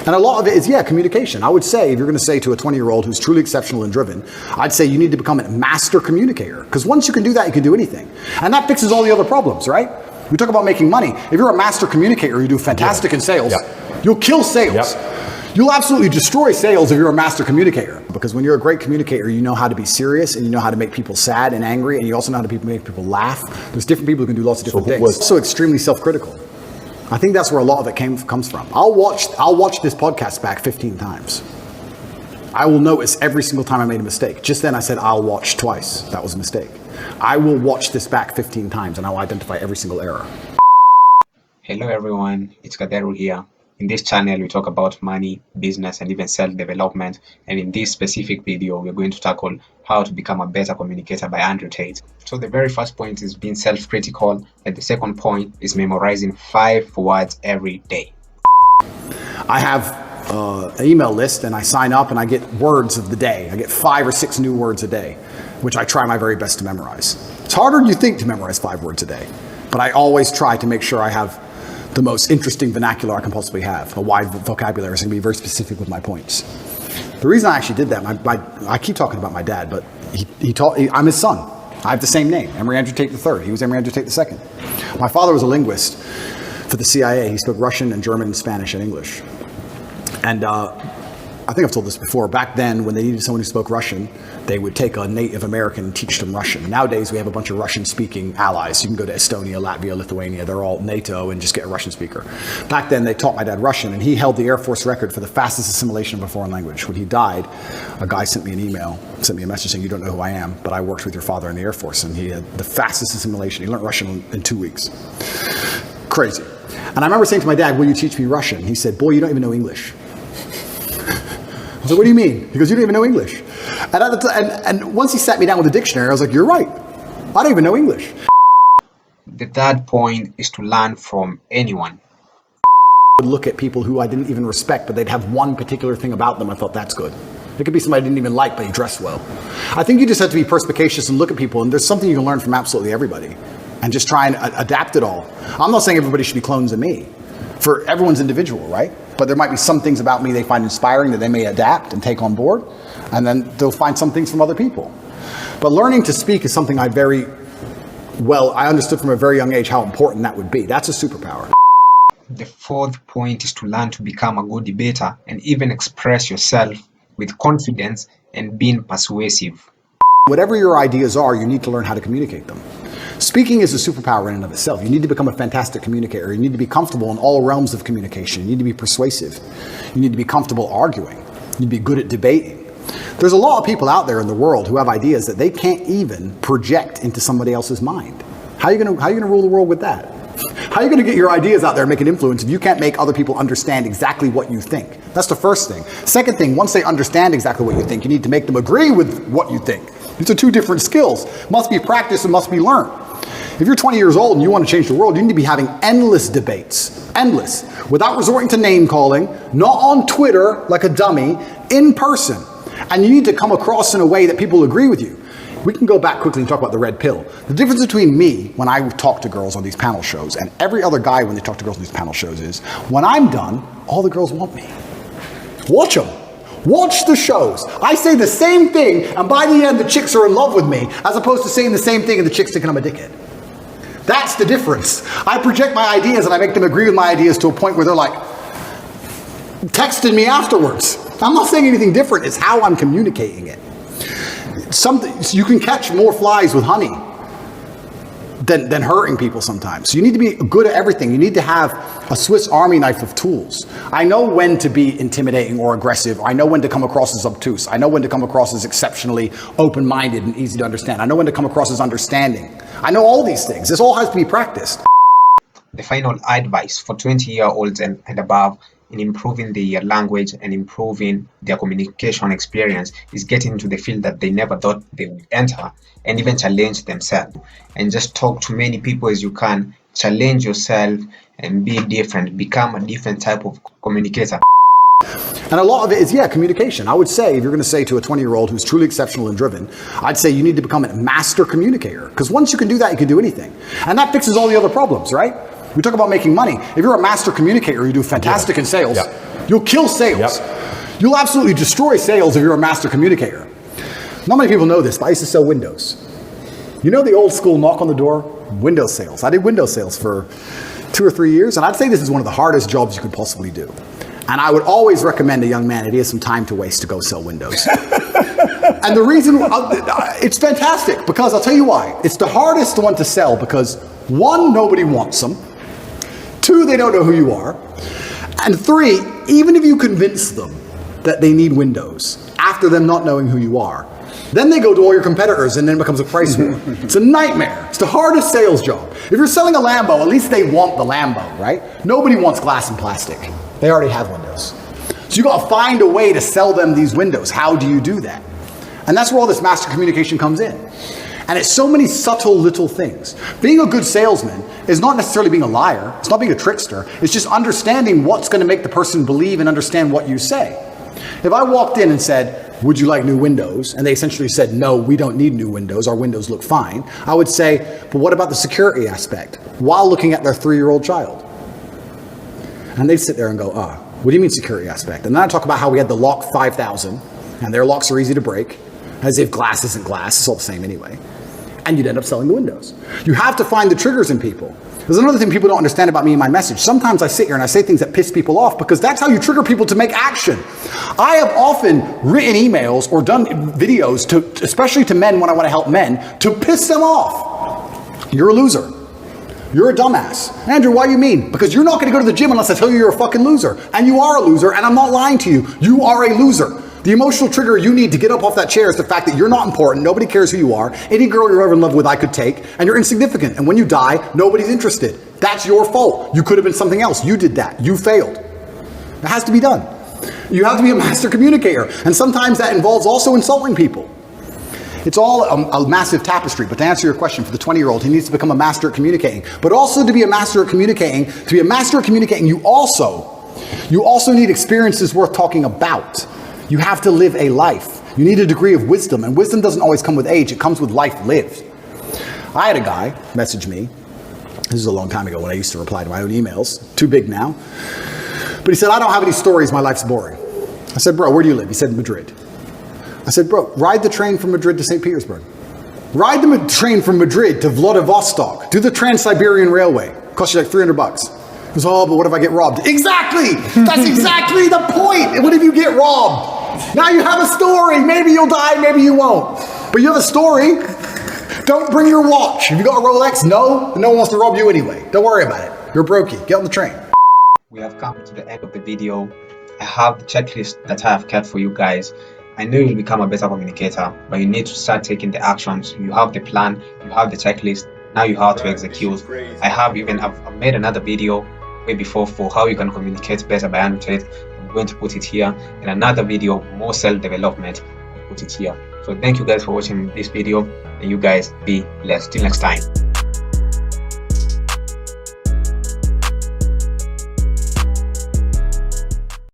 And a lot of it is, communication. I would say, if you're going to say to a 20-year-old who's truly exceptional and driven, I'd say you need to become a master communicator. Because once you can do that, you can do anything. And that fixes all the other problems, right? We talk about making money. If you're a master communicator, you do fantastic in sales, you'll kill sales. You'll absolutely destroy sales if you're a master communicator. Because when you're a great communicator, you know how to be serious, and you know how to make people sad and angry, and you also know how to make people laugh. There's different people who can do lots of different things. Also extremely self-critical. I think that's where a lot of it comes from. I'll watch this podcast back 15 times. I will notice every single time I made a mistake. Just then I said, I'll watch twice. That was a mistake. I will watch this back 15 times and I'll identify every single error. Hello everyone, it's Gadaru here. In this channel, we talk about money, business, and even self-development. And in this specific video, we're going to tackle how to become a better communicator by Andrew Tate. So the very first point is being self-critical. And the second point is memorizing 5 words every day. I have an email list and I sign up and I get words of the day. I get 5 or 6 new words a day, which I try my very best to memorize. It's harder than you think to memorize 5 words a day, but I always try to make sure I have the most interesting vernacular I can possibly have, a wide vocabulary, so I can be very specific with my points. The reason I actually did that, I keep talking about my dad, but I'm his son. I have the same name, Andrew Tate III. He was Andrew Tate II. My father was a linguist for the CIA. He spoke Russian and German and Spanish and English. And I think I've told this before. Back then, when they needed someone who spoke Russian, they would take a Native American and teach them Russian. Nowadays, we have a bunch of Russian-speaking allies. You can go to Estonia, Latvia, Lithuania. They're all NATO and just get a Russian speaker. Back then, they taught my dad Russian, and he held the Air Force record for the fastest assimilation of a foreign language. When he died, a guy sent me a message saying, "You don't know who I am, but I worked with your father in the Air Force," and he had the fastest assimilation. He learned Russian in 2 weeks. Crazy. And I remember saying to my dad, "Will you teach me Russian?" He said, "Boy, you don't even know English." I said, "What do you mean?" He goes, "You don't even know English." And once he sat me down with a dictionary, I was like, "You're right. I don't even know English." The third point is to learn from anyone. I would look at people who I didn't even respect, but they'd have one particular thing about them. I thought, that's good. It could be somebody I didn't even like, but he dressed well. I think you just have to be perspicacious and look at people, and there's something you can learn from absolutely everybody, and just try and adapt it all. I'm not saying everybody should be clones of me. For everyone's individual, right? But there might be some things about me they find inspiring that they may adapt and take on board, and then they'll find some things from other people. But learning to speak is something I understood from a very young age how important that would be. That's a superpower. The fourth point is to learn to become a good debater and even express yourself with confidence and being persuasive. Whatever your ideas are, you need to learn how to communicate them. Speaking is a superpower in and of itself. You need to become a fantastic communicator. You need to be comfortable in all realms of communication. You need to be persuasive. You need to be comfortable arguing. You need to be good at debating. There's a lot of people out there in the world who have ideas that they can't even project into somebody else's mind. How are you going to rule the world with that? How are you going to get your ideas out there and make an influence if you can't make other people understand exactly what you think? That's the first thing. Second thing, once they understand exactly what you think, you need to make them agree with what you think. These are 2 different skills. Must be practiced and must be learned. If you're 20 years old and you want to change the world, you need to be having endless debates. Endless. Without resorting to name calling, not on Twitter like a dummy, in person. And you need to come across in a way that people agree with you. We can go back quickly and talk about the red pill. The difference between me, when I talk to girls on these panel shows, and every other guy when they talk to girls on these panel shows is, when I'm done, all the girls want me. Watch them. Watch the shows. I say the same thing, and by the end, the chicks are in love with me, as opposed to saying the same thing and the chicks thinking I'm a dickhead. That's the difference. I project my ideas and I make them agree with my ideas to a point where they're like texting me afterwards. I'm not saying anything different. It's how I'm communicating it. You can catch more flies with honey than hurting people sometimes. So you need to be good at everything. You need to have a Swiss Army knife of tools. I know when to be intimidating or aggressive. I know when to come across as obtuse. I know when to come across as exceptionally open-minded and easy to understand. I know when to come across as understanding. I know all these things. This all has to be practiced. The final advice for 20-year-olds and above in improving their language and improving their communication experience is getting into the field that they never thought they would enter, and even challenge themselves. And just talk to many people as you can. Challenge yourself and be different. Become a different type of communicator. And a lot of it is, communication. I would say, if you're going to say to a 20-year-old who's truly exceptional and driven, I'd say you need to become a master communicator. Because once you can do that, you can do anything. And that fixes all the other problems, right? We talk about making money. If you're a master communicator, you do fantastic in sales. You'll kill sales. You'll absolutely destroy sales if you're a master communicator. Not many people know this, but I used to sell windows. You know the old school knock on the door? Window sales. I did window sales for 2 or 3 years, and I'd say this is one of the hardest jobs you could possibly do. And I would always recommend a young man, if he has some time to waste, to go sell windows. And the reason, it's fantastic, because I'll tell you why. It's the hardest one to sell because 1, nobody wants them. 2, they don't know who you are. And 3, even if you convince them that they need windows, after them not knowing who you are, then they go to all your competitors and then it becomes a price war. It's a nightmare. It's the hardest sales job. If you're selling a Lambo, at least they want the Lambo, right? Nobody wants glass and plastic. They already have windows. So you gotta find a way to sell them these windows. How do you do that? And that's where all this master communication comes in. And it's so many subtle little things. Being a good salesman is not necessarily being a liar. It's not being a trickster. It's just understanding what's gonna make the person believe and understand what you say. If I walked in and said, would you like new windows? And they essentially said, no, we don't need new windows. Our windows look fine. I would say, but what about the security aspect? While looking at their 3-year-old child. And they'd sit there and go, what do you mean security aspect? And then I talk about how we had the lock 5000 and their locks are easy to break, as if glass isn't glass. It's all the same anyway. And you'd end up selling the windows. You have to find the triggers in people. There's another thing people don't understand about me and my message. Sometimes I sit here and I say things that piss people off because that's how you trigger people to make action. I have often written emails or done videos, especially to men when I want to help men, to piss them off. You're a loser. You're a dumbass. Andrew, why do you mean? Because you're not going to go to the gym unless I tell you you're a fucking loser. And you are a loser, and I'm not lying to you. You are a loser. The emotional trigger you need to get up off that chair is the fact that you're not important, nobody cares who you are, any girl you're ever in love with I could take, and you're insignificant. And when you die, nobody's interested. That's your fault. You could have been something else. You did that. You failed. It has to be done. You have to be a master communicator. And sometimes that involves also insulting people. It's all a massive tapestry. But to answer your question, for the 20-year-old, he needs to become a master at communicating. But also to be a master at communicating, you also need experiences worth talking about. You have to live a life. You need a degree of wisdom, and wisdom doesn't always come with age, it comes with life lived. I had a guy message me, this is a long time ago when I used to reply to my own emails, too big now, but he said, I don't have any stories, my life's boring. I said, bro, where do you live? He said, Madrid. I said, bro, ride the train from Madrid to St. Petersburg. Ride the train from Madrid to Vladivostok. Do the Trans-Siberian Railway. Costs you like $300. He goes, oh, but what if I get robbed? Exactly! That's exactly the point! What if you get robbed? Now you have a story. Maybe you'll die, maybe you won't. But you have a story. Don't bring your watch. Have you got a Rolex? No one wants to rob you anyway. Don't worry about it. You're brokey. Get on the train. We have come to the end of the video. I have the checklist that I have kept for you guys. I know you'll become a better communicator, but you need to start taking the actions. You have the plan, you have the checklist, now you have to execute. I've made another video way before for how you can communicate better by Andrew Tate. I'm going to put it here, and another video, more self-development, I'll put it here. So thank you guys for watching this video, and you guys be blessed. Till next time.